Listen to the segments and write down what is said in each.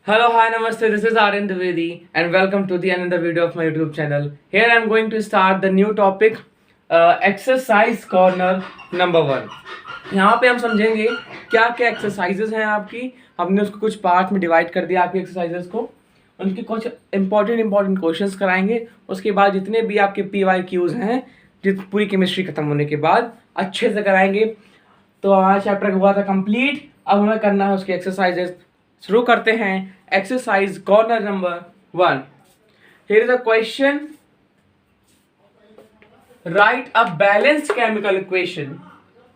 Hello, hi, namaste. This is Aryan Dwivedi, and welcome to the another video of my YouTube channel. Here I am going to start the new topic, exercise corner number 1. यहाँ पे हम समझेंगे क्या क्या exercises हैं आपकी. हमने उसको कुछ पार्ट में डिवाइड कर दिया आपकी एक्सरसाइजेज को. उनके कुछ इंपॉर्टेंट क्वेश्चंस कराएंगे. उसके बाद जितने भी आपके PYQs हैं, पूरी केमिस्ट्री खत्म होने के बाद अच्छे से कराएंगे. तो हमारा चैप्टर हुआ था कंप्लीट. अब हमें करना है उसकी एक्सरसाइजेज. शुरू करते हैं exercise corner number 1. Here is a question. Right a balanced chemical equation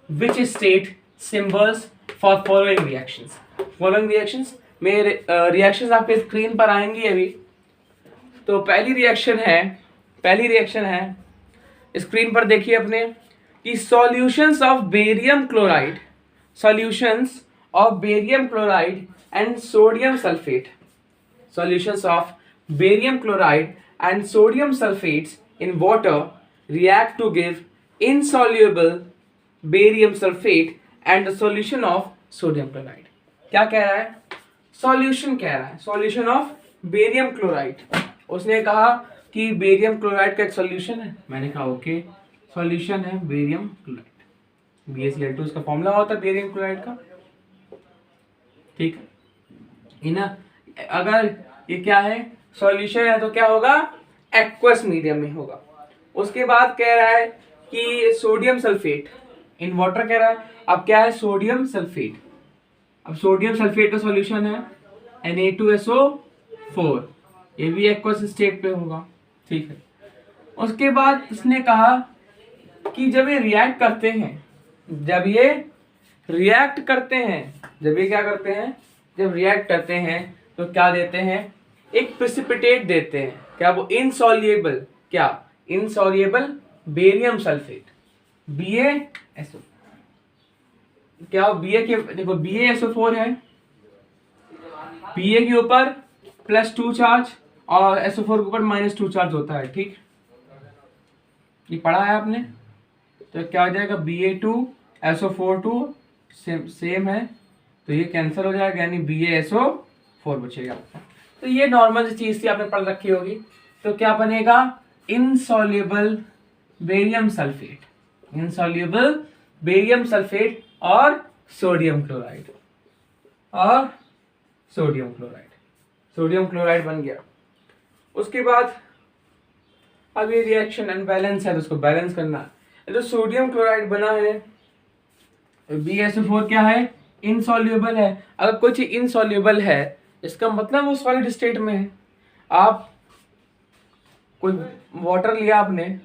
which state symbols for following reactions. Following reactions में रिएक्शंस आपके स्क्रीन पर आएंगी अभी. तो पहली रिएक्शन है स्क्रीन पर देखिए अपने कि solutions of barium chloride and sodium sulfate. Solutions of barium chloride and sodium sulfates in water react to give insoluble barium sulfate and the solution of sodium chloride. क्या कह रहा है? Solution of barium chloride. उसने कहा कि barium chloride का एक solution है. मैंने कहा ओके, सॉल्यूशन है बेरियम क्लोराइड. BaCl2 इसका फॉर्मूला होता है बेरियम क्लोराइड का. ठीक है ना. अगर ये क्या है, सॉल्यूशन है, तो क्या होगा, एक्वस मीडियम में होगा. उसके बाद कह रहा है कि सोडियम सल्फेट इन वाटर कह रहा है. अब क्या है, सोडियम सल्फेट. अब सोडियम सल्फेट का सॉल्यूशन है Na2SO4. ये भी एक्वस स्टेट पे होगा. ठीक है. उसके बाद इसने कहा कि जब ये रिएक्ट करते हैं, जब रिएक्ट करते हैं तो क्या देते हैं, एक प्रेसिपिटेट देते हैं. क्या वो इनसॉल्युबल बेरियम सल्फेट BaSO. क्या देखो BaSO4 है. Ba के ऊपर +2 चार्ज और SO4 के ऊपर -2 चार्ज होता है. ठीक, ये पढ़ा है आपने. तो क्या हो जाएगा, Ba2SO4 सेम है, तो ये कैंसिल हो जाएगा, यानी BaSO4 बचेगा. तो ये नॉर्मल चीज थी, आपने पढ़ रखी होगी. तो क्या बनेगा, इनसॉल्युबल बेरियम सल्फेट और सोडियम क्लोराइड बन गया. उसके बाद अब ये रिएक्शन अनबैलेंस है, तो उसको बैलेंस करना है. तो सोडियम क्लोराइड बना है, BaSO4 क्या है, इनसॉल्युबल है. अगर कोई चीज इनसॉल्युबल है, इसका मतलब वो सॉलिड स्टेट में है. आप कोई वाटर लिया आपने,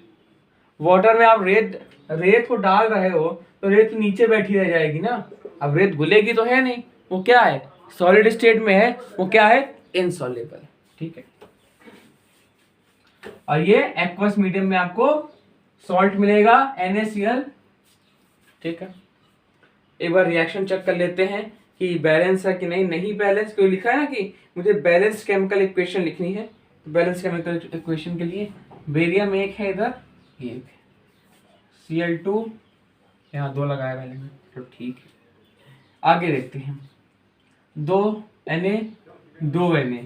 वाटर में आप रेत को डाल रहे हो, तो रेत नीचे बैठी रह जाएगी ना. अब रेत घुलेगी तो है नहीं, वो क्या है, सॉलिड स्टेट में है, वो क्या है, इनसॉल्युबल. ठीक है. और ये एक्वस मीडियम में आपको सॉल्ट मिलेगा NaCl. ठीक है. एक बार रिएक्शन चेक कर लेते हैं कि बैलेंस है कि नहीं बैलेंस. क्यों लिखा है ना कि मुझे बैलेंस केमिकल इक्वेशन लिखनी है. बैलेंस केमिकल इक्वेशन के लिए बेरियम 1 है, इधर 1 Cl2, यहाँ 2 लगाया मैंने. तो ठीक है, आगे देखते हैं. 2 Na 2 Na,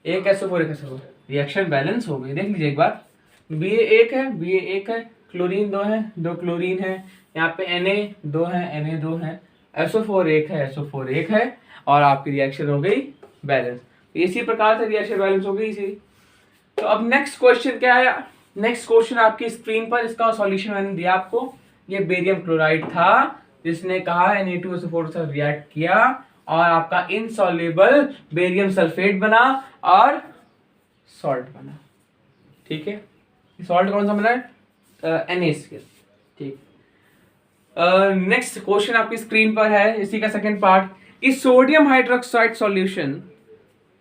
1 SO4 1 SO4. Reaction balance हो गई. देख लीजिए एक बार. Ba1 है, क्लोरीन 2 है, 2 क्लोरीन है. यहाँ पे Na2 है, Na2 है, SO4 1 है, और आपकी रिएक्शन हो गई बैलेंस. तो इसी प्रकार से रिएक्शन बैलेंस हो गई इसी. तो अब नेक्स्ट क्वेश्चन क्या है. नेक्स्ट क्वेश्चन आपकी स्क्रीन पर, इसका सॉल्यूशन मैंने दिया आपको. ये बेरियम क्लोराइड था, जिसने कहा Na2SO4 से रिएक्ट किया और आपका इनसॉल्युबल बेरियम सल्फेट बना और सॉल्ट बना. ठीक है. सॉल्ट कौन सा बना है, NaCl. ठीक. नेक्स्ट क्वेश्चन आपकी स्क्रीन पर है, इसी का सेकंड पार्ट. कि sodium hydroxide solution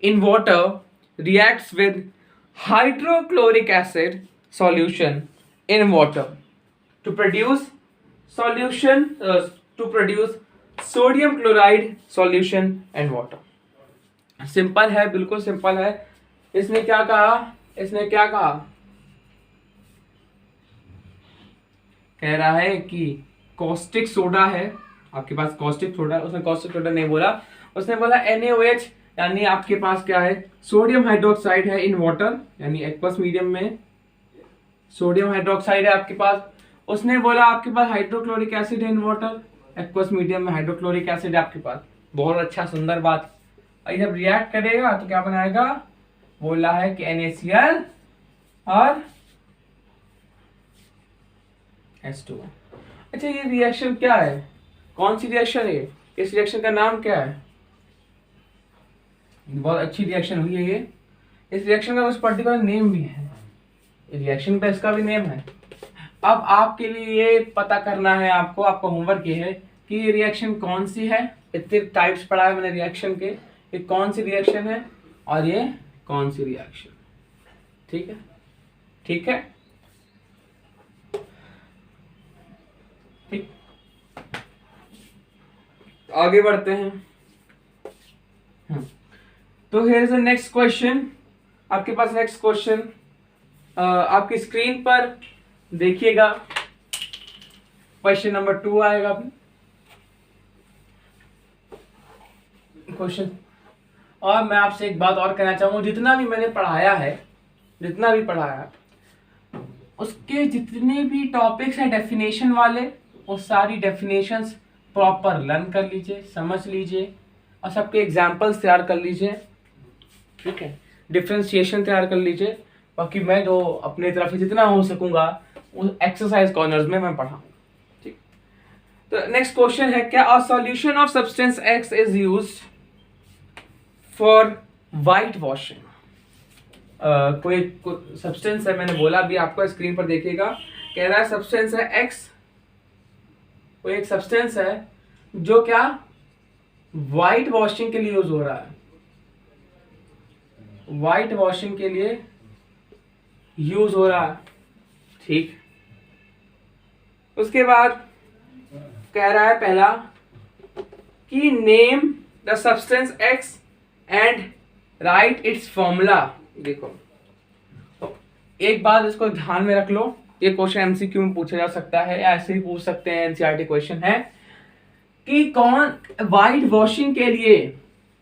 in water reacts with hydrochloric acid solution in water to produce sodium chloride solution in water. Simple है, बिल्कुल सिंपल है. इसने क्या कहा, कह रहा है कि कॉस्टिक सोडा है आपके पास, कॉस्टिक सोडा. उसने कॉस्टिक सोडा नहीं बोला, उसने बोला NaOH यानी आपके पास क्या है, सोडियम हाइड्रोक्साइड है इन वाटर, यानी एक्वस मीडियम में सोडियम हाइड्रोक्साइड है आपके पास। उसने बोला आपके पास हाइड्रोक्लोरिक एसिड है इन वाटर, एक्वस मीडियम में हाइड्रोक्लोरिक एसिड है आपके पास। बहुत अच्छा, सुंदर बात। और जब रिएक्ट करेगा तो क्या बनाएगा, बोला है कि NaCl और H2O। अच्छा, ये रिएक्शन क्या है, कौन सी रिएक्शन है, इस रिएक्शन का नाम क्या है? बहुत अच्छी रिएक्शन हुई है ये। इस रिएक्शन का कुछ पर्टिकुलर नेम भी है, रिएक्शन पे इसका भी नेम है। अब आपके लिए ये पता करना है, आपका होमवर्क ये है कि ये रिएक्शन कौन सी है। इतने टाइप्स पढ़ा है मैंने रिएक्शन के, ये कौन सी रिएक्शन है और ये कौन सी रिएक्शन। ठीक है, ठीक है, ठीक। आगे बढ़ते हैं। तो here is the next question. आपके पास नेक्स्ट क्वेश्चन आपकी स्क्रीन पर देखिएगा, क्वेश्चन नंबर 2 आएगा अभी क्वेश्चन। और मैं आपसे एक बात और कहना चाहूंगा, जितना भी मैंने पढ़ाया है, जितना भी पढ़ाया, उसके जितने भी टॉपिक्स हैं डेफिनेशन वाले, वो सारी डेफिनेशंस प्रॉपर लर्न कर लीजिए, समझ लीजिए और सबके एग्जाम्पल्स तैयार कर लीजिए। ठीक है, डिफ्रेंशिएशन तैयार कर लीजिए। बाकी मैं जो अपने तरफ से जितना हो सकूंगा उस एक्सरसाइज कॉर्नर्स में मैं पढ़ाऊँ। ठीक, तो नेक्स्ट क्वेश्चन है, क्या a solution of substance X is used for white washing. कोई सब्सटेंस है, मैंने बोला अभी आपको स्क्रीन पर देखिएगा, कह रहा है सब्सटेंस है X, कोई एक सब्सटेंस है जो क्या वाइट वॉशिंग के लिए यूज हो रहा है, वाइट वॉशिंग के लिए यूज हो रहा है। ठीक, उसके बाद कह रहा है पहला कि name the substance X and right it's formula. देखो, तो एक बात इसको ध्यान में रख लो, ये क्वेश्चन एमसीक्यू में पूछा जा सकता है, ऐसे ही पूछ सकते हैं, एनसीईआरटी क्वेश्चन है कि कौन वाइट वॉशिंग के लिए,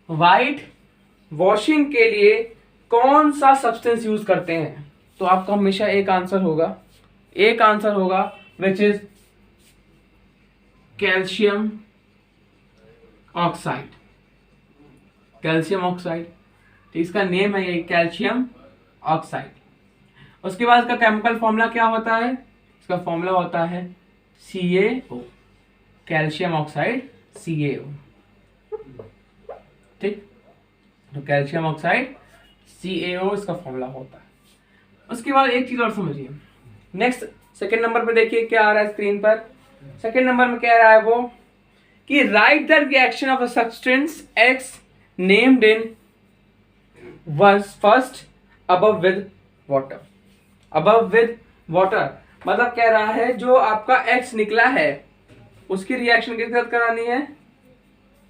वाइट वॉशिंग के लिए कौन सा सब्सटेंस यूज करते हैं। तो आपका हमेशा एक आंसर होगा, एक आंसर होगा which is calcium oxide, calcium oxide. तो इसका नेम है ये कैल्शियम ऑक्साइड। उसके बाद इसका केमिकल फॉर्मूला क्या होता है, इसका फॉर्मूला होता है CaO, कैल्शियम ऑक्साइड CaO। ठीक, तो कैल्शियम ऑक्साइड CaO इसका फॉर्मूला होता है। उसके बाद एक चीज और समझिए, नेक्स्ट सेकेंड नंबर पे देखिए क्या आ रहा है स्क्रीन पर। सेकेंड नंबर में कह रहा है वो कि right the reaction of a substance X named in was first above with water, above with water मतलब कह रहा है जो आपका X निकला है उसकी रिएक्शन किसके साथ करानी है,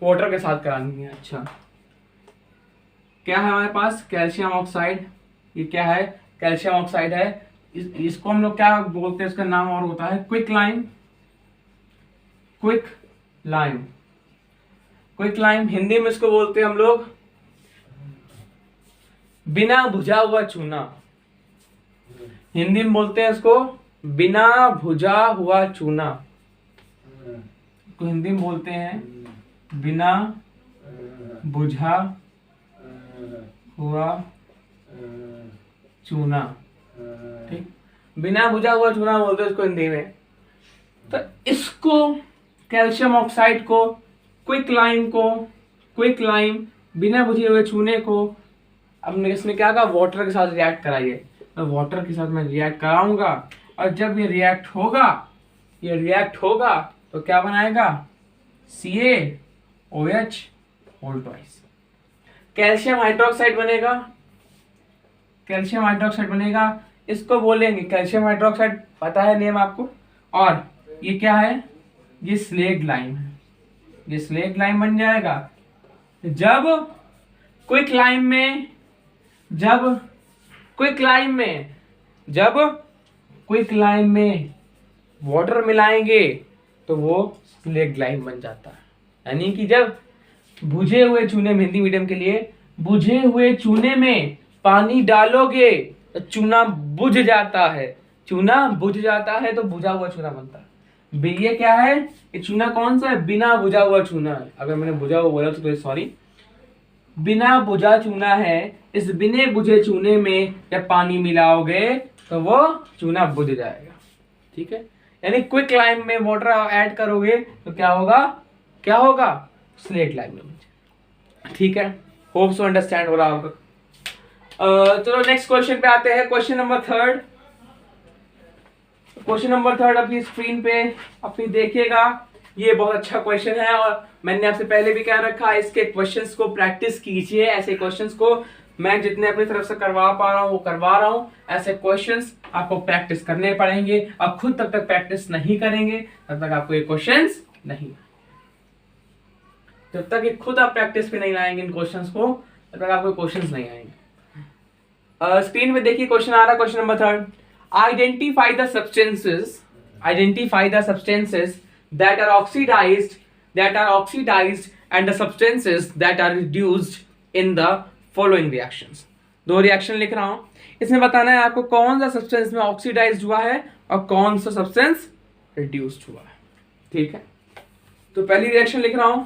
वाटर के साथ करानी है। अच्छा, क्या है हमारे पास कैल्शियम ऑक्साइड, ये क्या है कैल्शियम ऑक्साइड है। इसको हम लोग क्या बोलते हैं, इसका नाम और होता है quick lime, quick lime, quick lime. Hindi में इसको बोलते हैं हम लोग बिना भुजा हुआ चूना, हिंदी में बोलते हैं इसको बिना भुजा हुआ चूना, तो हिंदी में बोलते हैं बिना बुझा हुआ चूना। ठीक, बिना बुझा हुआ चूना बोलते हैं इसको हिंदी में। तो इसको कैल्शियम ऑक्साइड को, क्विक लाइम को, क्विक लाइम बिना बुझे हुए चूने को अब इसमें क्या कहा, वाटर के साथ रिएक्ट कराइए। तो वाटर के साथ मैं रिएक्ट कराऊंगा और जब ये रिएक्ट होगा, ये रिएक्ट होगा तो क्या बनाएगा CaOH whole twice, calcium hydroxide बनेगा, कैल्शियम हाइड्रोक्साइड बनेगा। इसको बोलेंगे कैल्शियम हाइड्रोक्साइड, पता है नेम आपको। और ये क्या है, ये स्लेग लाइम है, ये स्लेग लाइम बन जाएगा। जब क्विक लाइम में, जब क्विक लाइम में, जब क्विक लाइम में वाटर मिलाएंगे तो वो स्लेग लाइम बन जाता है। यानी कि जब भुजे हुए चूने में, हिंदी मीडियम के लिए, भुजे हुए चूने में पानी डालोगे तो चूना बुझ जाता है, चूना बुझ जाता है तो बुझा हुआ चूना बनता है। ये क्या है, ये चूना कौन सा है, बिना बुझा हुआ चूना है। अगर मैंने बुझा हुआ बोला तो सॉरी, बिना बुझा चूना है। इस बिने बुझे चूने में जब पानी मिलाओगे तो वो चूना बुझ जाएगा, ठीक है। यानी क्विक लाइम में वाटर ऐड करोगे तो क्या होगा, क्या होगा, स्लेट लाइम में, ठीक है। होप सो अंडरस्टैंड हो रहा होगा। चलो नेक्स्ट क्वेश्चन पे आते हैं, question number third. Question number third अपनी स्क्रीन पे अपनी देखिएगा। ये बहुत अच्छा क्वेश्चन है और मैंने आपसे पहले भी कह रखा है, इसके क्वेश्चंस को प्रैक्टिस कीजिए। ऐसे क्वेश्चंस को मैं जितने अपनी तरफ से करवा पा रहा हूँ वो करवा रहा हूँ। ऐसे क्वेश्चंस आपको प्रैक्टिस करने पड़ेंगे। आप खुद तब तक प्रैक्टिस नहीं करेंगे तब तक आपको ये क्वेश्चंस नहीं, जब तक ये खुद आप प्रैक्टिस पे नहीं लाएंगे इन क्वेश्चंस को तब तक आपको क्वेश्चंस नहीं आएंगे। स्क्रीन पे देखिए क्वेश्चन आ रहा है, question number third. Identify the substances, identify the substances that are oxidized and the substances that are reduced in the following reactions। दो रिएक्शन लिख रहा हूं, इसमें बताना है आपको कौन सा सब्सटेंस में ऑक्सीडाइज्ड हुआ है और कौन सा सब्सटेंस रिड्यूस्ड हुआ है, ठीक है। तो पहली रिएक्शन लिख रहा हूं,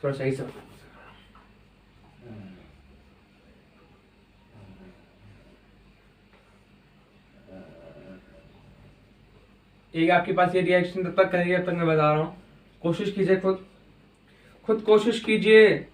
थोड़ा सही से एक आपके पास ये रिएक्शन तब तक करिए, तब तक मैं बता रहा हूँ। कोशिश कीजिए, खुद कोशिश कीजिए।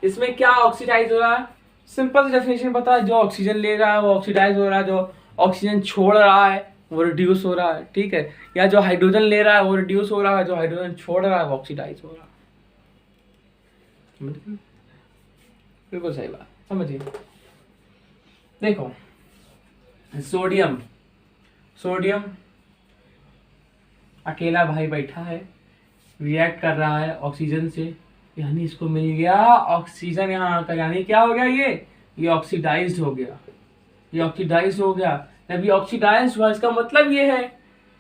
इसमें क्या ऑक्सीडाइज हो रहा है, सिंपल सी डेफिनेशन पता है, जो ऑक्सीजन ले रहा है वो ऑक्सीडाइज हो रहा है, जो ऑक्सीजन छोड़ रहा है वो रिड्यूस हो रहा है, ठीक है। या जो हाइड्रोजन ले रहा है वो रिड्यूस हो रहा है, जो हाइड्रोजन छोड़ रहा है वो ऑक्सीडाइज हो रहा है। बिल्कुल सही बात, समझिए। देखो सोडियम, सोडियम अकेला भाई बैठा है, रिएक्ट कर रहा है ऑक्सीजन से, यानी इसको मिल गया ऑक्सीजन यहाँ का, यानी क्या हो गया, ये ऑक्सीडाइज्ड हो गया, ये ऑक्सीडाइज्ड हो गया। जब ये ऑक्सीडाइज्ड हुआ इसका मतलब ये है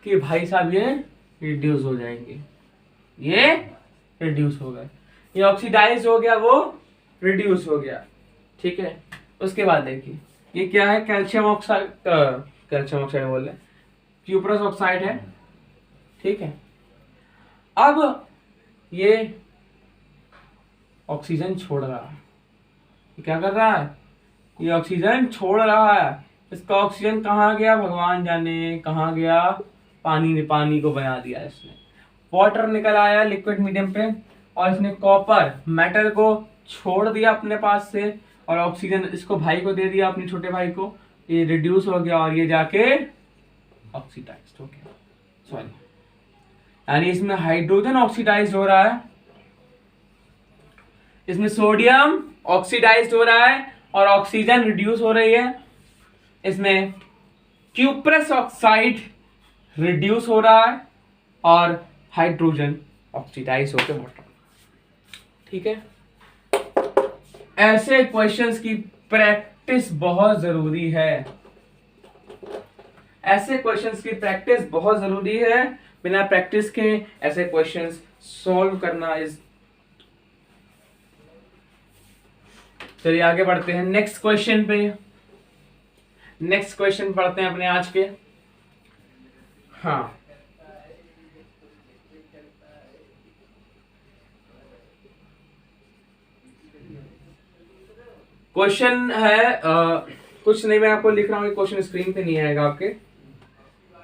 कि भाई साहब ये रिड्यूस हो जाएंगे, ये रिड्यूस हो गए, ये ऑक्सीडाइज्ड हो गया वो रिड्यूस हो गया, ठीक है। उसके बाद देखिए ये क्या है, कैल्शियम ऑक्साइड, कैल्शियम ऑक्साइड बोल रहे, क्यूप्रस ऑक्साइड है, ठीक है। अब ये ऑक्सीजन छोड़ रहा है, क्या कर रहा है, ये ऑक्सीजन छोड़ रहा है। इसका ऑक्सीजन कहाँ गया भगवान जाने, कहाँ गया, पानी ने, पानी को बना दिया इसने, वाटर निकल आया लिक्विड मीडियम पे, और इसने कॉपर मेटल को छोड़ दिया अपने पास से, और ऑक्सीजन इसको भाई को दे दिया, अपने छोटे भाई को, ये रिड्यूस हो गया और ये जाके ऑक्सीडाइज्ड हो गया, सॉरी, यानी इसमें हाइड्रोजन ऑक्सीडाइज्ड हो रहा है, इसमें सोडियम ऑक्सीडाइज्ड हो रहा है और ऑक्सीजन रिड्यूस हो रही है, इसमें क्यूप्रस ऑक्साइड रिड्यूस हो रहा है और हाइड्रोजन ऑक्सीडाइज होकर वाटर, ठीक है। ऐसे क्वेश्चंस की प्रैक्टिस बहुत जरूरी है, ऐसे क्वेश्चंस की प्रैक्टिस बहुत जरूरी है। बिना प्रैक्टिस के ऐसे क्वेश्चंस सॉल्व करना इज, चलिए आगे बढ़ते हैं नेक्स्ट क्वेश्चन पे। नेक्स्ट क्वेश्चन पढ़ते हैं अपने आज के। हाँ, क्वेश्चन है कुछ नहीं, मैं आपको लिख रहा हूँ, क्वेश्चन स्क्रीन पे नहीं आएगा आपके,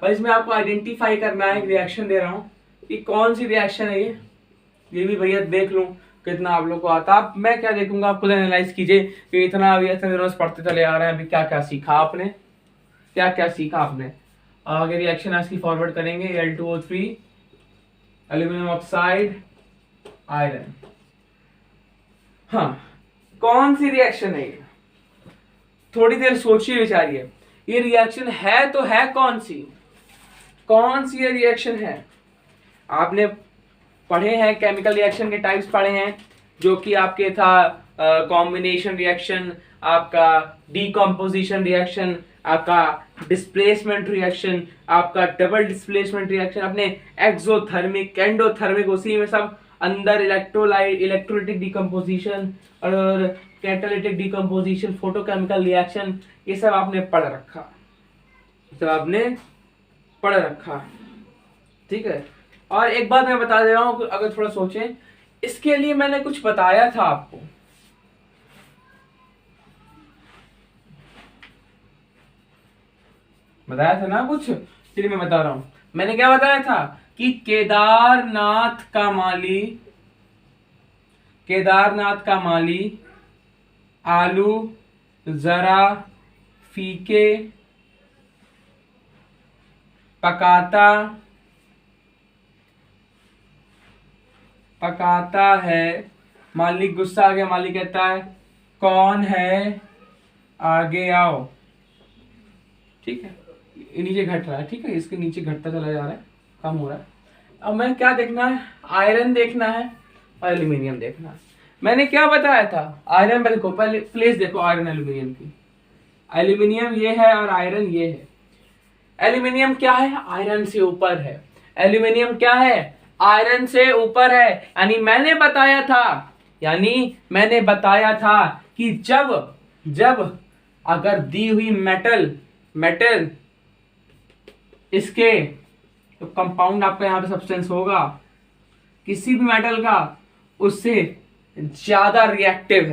पर इसमें आपको आइडेंटिफाई करना है, एक रिएक्शन दे रहा हूँ कि कौन सी रिएक्शन है ये भी भैया देख लूँ कितना आप लोग को आता। आप, मैं क्या देखूंगा, आप खुद एनालाइज कीजिए कि इतना अभी इतने दिनों से पढ़ते चले आ रहे हैं, अभी क्या क्या सीखा आपने, क्या क्या सीखा आपने। आगे रिएक्शन आज की फॉरवर्ड करेंगे, Al2O3 एल्यूमिनियम ऑक्साइड आयरन। हाँ, कौन सी रिएक्शन है ये? थोड़ी देर सोचिए विचारिए, ये रिएक्शन है तो है कौन सी? कौन सी ये रिएक्शन है? आपने पढ़े हैं, केमिकल रिएक्शन के टाइप्स पढ़े हैं, जो कि आपके था कॉम्बिनेशन रिएक्शन, आपका डीकम्पोजिशन रिएक्शन, आपका डिस्प्लेसमेंट रिएक्शन, आपका डबल डिस्प्लेसमेंट रिएक्शन, अपने एक्सोथर्मिक, एंडोथर्मिक, उसी में सब अंदर इलेक्ट्रोलाइट, इलेक्ट्रोलिटिक डीकम्पोजिशन और कैटालिटिक डीकम्पोजिशन, फोटोकेमिकल रिएक्शन, ये सब आपने पढ़ रखा, सब आपने पढ़ रखा। ठीक है, और एक बात मैं बता दे रहा हूं, अगर थोड़ा सोचें, इसके लिए मैंने कुछ बताया था आपको। बताया था ना कुछ, चलिए मैं बता रहा हूं। मैंने क्या बताया था कि केदारनाथ का माली आलू जरा फीके पकाता है। मालिक गुस्सा आ गया, मालिक कहता है कौन है, आगे आओ। ठीक है, ये नीचे घट रहा है, ठीक है, इसके नीचे घटता चला जा रहा है, कम हो रहा है। अब मैं क्या देखना है, आयरन देखना है और एल्यूमिनियम देखना है। मैंने क्या बताया था, आयरन पे देखो, पहले प्लेस देखो आयरन एल्यूमिनियम की। एल्यूमिनियम ये है और आयरन ये है। एल्यूमिनियम क्या है, आयरन से ऊपर है। एल्यूमिनियम क्या है, आयरन से ऊपर है। यानी मैंने बताया था कि जब अगर दी हुई मेटल इसके तो कंपाउंड आपका यहां पे सब्सटेंस होगा किसी भी मेटल का, उससे ज्यादा रिएक्टिव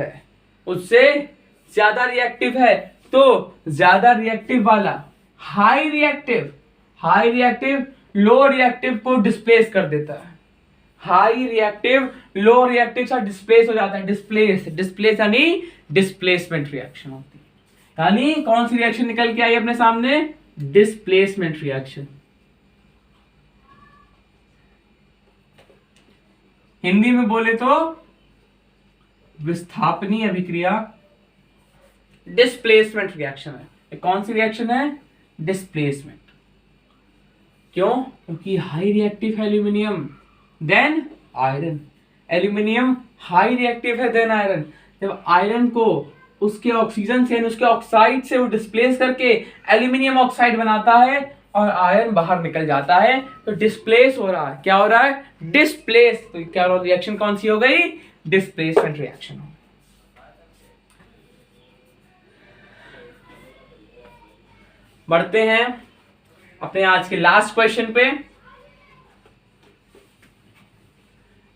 है, तो ज्यादा रिएक्टिव वाला हाई रिएक्टिव लो रिएक्टिव को डिस्प्लेस कर देता है। हाई रिएक्टिव लो रिएक्टिव से डिस्प्लेस हो जाता है। डिस्प्लेस यानी डिस्प्लेसमेंट रिएक्शन होती है। यानी कौन सी रिएक्शन निकल के आई अपने सामने, डिस्प्लेसमेंट रिएक्शन। हिंदी में बोले तो विस्थापनीय अभिक्रिया डिस्प्लेसमेंट रिएक्शन है। कौन सी रिएक्शन है, डिस्प्लेसमेंट। क्यों? क्योंकि हाई रिएक्टिव है aluminium than iron. Aluminium high reactive है देन आयरन। जब आयरन को उसके ऑक्सीजन से, उसके ऑक्साइड से वो डिस्प्लेस करके एल्यूमिनियम ऑक्साइड बनाता है और आयरन बाहर निकल जाता है, तो डिस्प्लेस हो रहा है। क्या हो रहा है, डिस्प्लेस। तो क्या रिएक्शन कौन सी हो गई, डिस्प्लेसमेंट रिएक्शन। बढ़ते हैं अपने आज के लास्ट क्वेश्चन पे।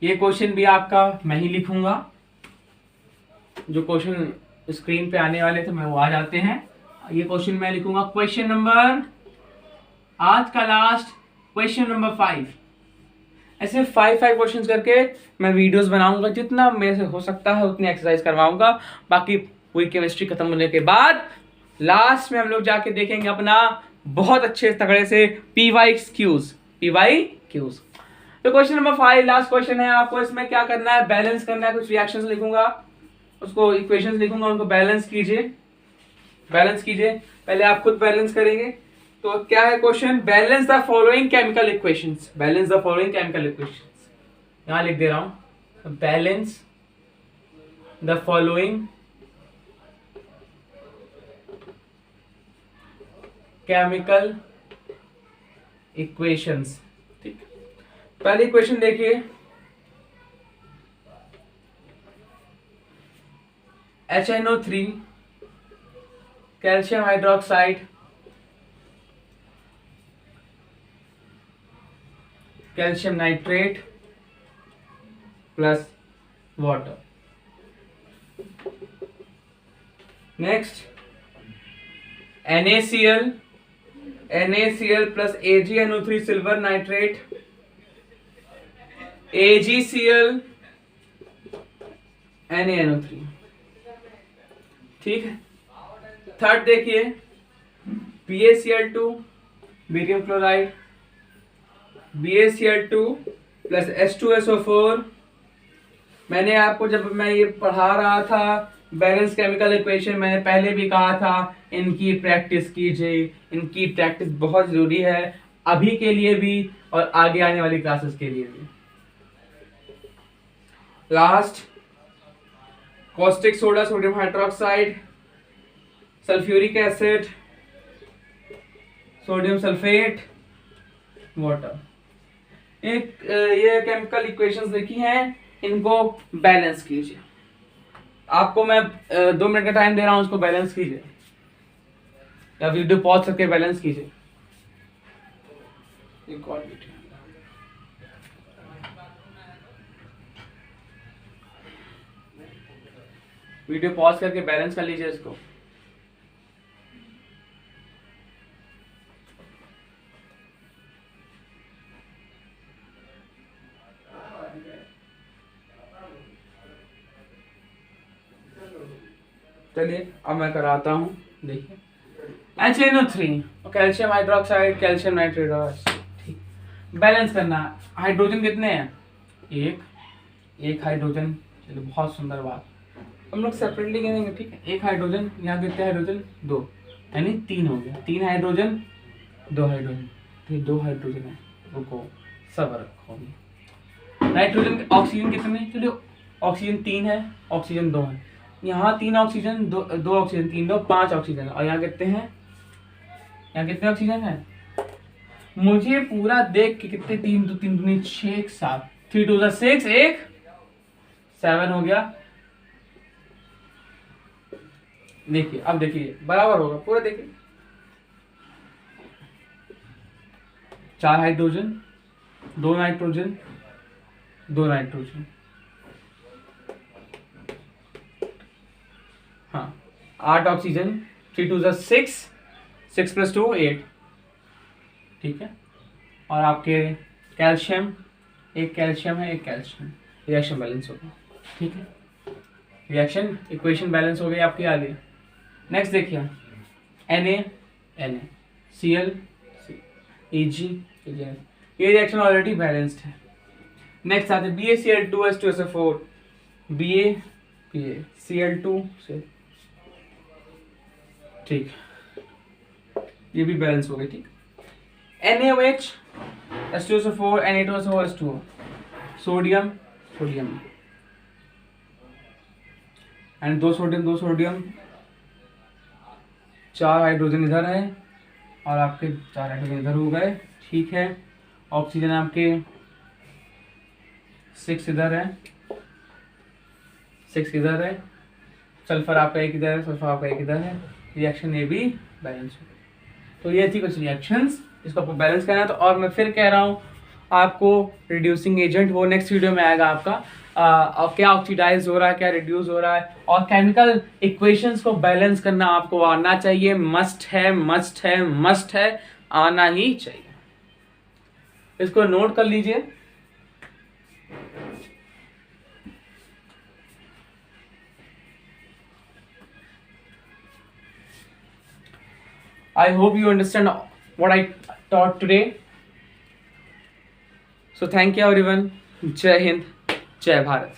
ये क्वेश्चन भी आपका मैं ही लिखूंगा, जो क्वेश्चन स्क्रीन पे आने वाले थे मैं वो आ जाते हैं। ये क्वेश्चन मैं लिखूंगा, क्वेश्चन नंबर, आज का लास्ट क्वेश्चन नंबर 5। ऐसे 5 क्वेश्चंस करके मैं वीडियोस बनाऊंगा, जितना मेरे से हो सकता है उतनी एक्सरसाइज करवाऊंगा। बाकी पूरी केमिस्ट्री खत्म होने के बाद लास्ट में हम लोग जाके देखेंगे अपना बहुत अच्छे तगड़े से PYQs। तो क्वेश्चन नंबर 5 लास्ट क्वेश्चन है। आपको इसमें क्या करना है, बैलेंस करना है। कुछ रिएक्शंस लिखूंगा, उसको इक्वेशंस लिखूंगा, उनको बैलेंस कीजिए। पहले आप खुद बैलेंस करेंगे। तो क्या है question, balance the following chemical equations. यहां लिख दे रहा हूं, balance the following chemical equations. ठीक, पहली इक्वेशन देखिए, HNO3 calcium hydroxide, calcium nitrate plus water. Next NaCl plus AgNO3 silver nitrate, AgCl NaNO3। ठीक है, थर्ड देखिए, BaCl2 barium chloride, BaCl2 plus H2SO4। मैंने आपको जब मैं ये पढ़ा रहा था बैलेंस केमिकल इक्वेशन, मैंने पहले भी कहा था इनकी प्रैक्टिस कीजिए, इनकी प्रैक्टिस बहुत जरूरी है अभी के लिए भी और आगे आने वाली क्लासेस के लिए भी। Last, caustic soda, sodium hydroxide, sulphuric acid, sodium sulphate, water. एक ये केमिकल इक्वेशंस लिखी हैं, इनको बैलेंस कीजिए। आपको मैं 2 मिनट का टाइम दे रहा हूं, उसको बैलेंस कीजिए या वीडियो पॉज करके बैलेंस कीजिए। एक और वीडियो पॉज करके बैलेंस कर लीजिए इसको। चलिए अब मैं कराता हूँ, देखिए HNO3 calcium hydroxide, calcium nitrate oxide, ठीक। बैलेंस करना, हाइड्रोजन कितने हैं? एक हाइड्रोजन। चलिए बहुत सुंदर बात, हम लोग सेपरेटली गिनेंगे, ठीक है। एक हाइड्रोजन, यहाँ कितने हाइड्रोजन? 2, यानी 3 हो गया। 3 हाइड्रोजन, 2 हाइड्रोजन, ठीक। 2 हाइड्रोजन है, रुको सब रखो। नाइट्रोजन, ऑक्सीजन कितने? चलिए ऑक्सीजन 3 है, ऑक्सीजन 2 है। यहाँ 3 ऑक्सीजन, 2 ऑक्सीजन, 3 2 5 ऑक्सीजन। और यहाँ कितने हैं? यहाँ कितने ऑक्सीजन है? मुझे पूरा देख के कितने, 3 2 3 2 6 7, 3 2 6, 1 7 हो गया। देखिए अब देखिए बराबर होगा पूरा, देखिए 4 हाइड्रोजन, 2 नाइट्रोजन, 2 नाइट्रोजन, हाँ 8 ऑक्सीजन, 3 2 6, 6 + 2 8, ठीक है। और आपके कैल्शियम, एक कैल्शियम है, एक कैल्शियम, रिएक्शन बैलेंस हो गया, ठीक है। रिएक्शन इक्वेशन बैलेंस हो गई आपकी आगे। नेक्स्ट देखिए Na Cl Eg, ये रिएक्शन ऑलरेडी बैलेंस्ड है। नेक्स्ट आते BaCl2H2SO4, BaCl2 से, ठीक, ये भी बैलेंस हो गई, ठीक। NaOH H2SO4, Na2SO4, H2O, sodium and 2 sodium, 4 hydrogen इधर है और आपके 4 हाइड्रोजन इधर हो गए, ठीक है। ऑक्सीजन आपके 6 इधर है, 6 इधर है। सल्फर आपका 1 इधर है, सल्फर आपका 1 इधर है। रिएक्शन ये भी बैलेंस हो गई। तो ये थी कुछ रिएक्शंस, इसको आपको बैलेंस करना है। तो और मैं फिर कह रहा हूँ आपको, रिड्यूसिंग एजेंट वो नेक्स्ट वीडियो में आएगा आपका, और क्या ऑक्सीडाइज हो रहा है, क्या रिड्यूस हो रहा है, और केमिकल इक्वेशंस को बैलेंस करना आपको आना चाहिए, मस्ट है, आना ही चाहिए। इसको नोट कर लीजिए। I hope you understand what I taught today. So thank you everyone. जय हिंद, जय भारत।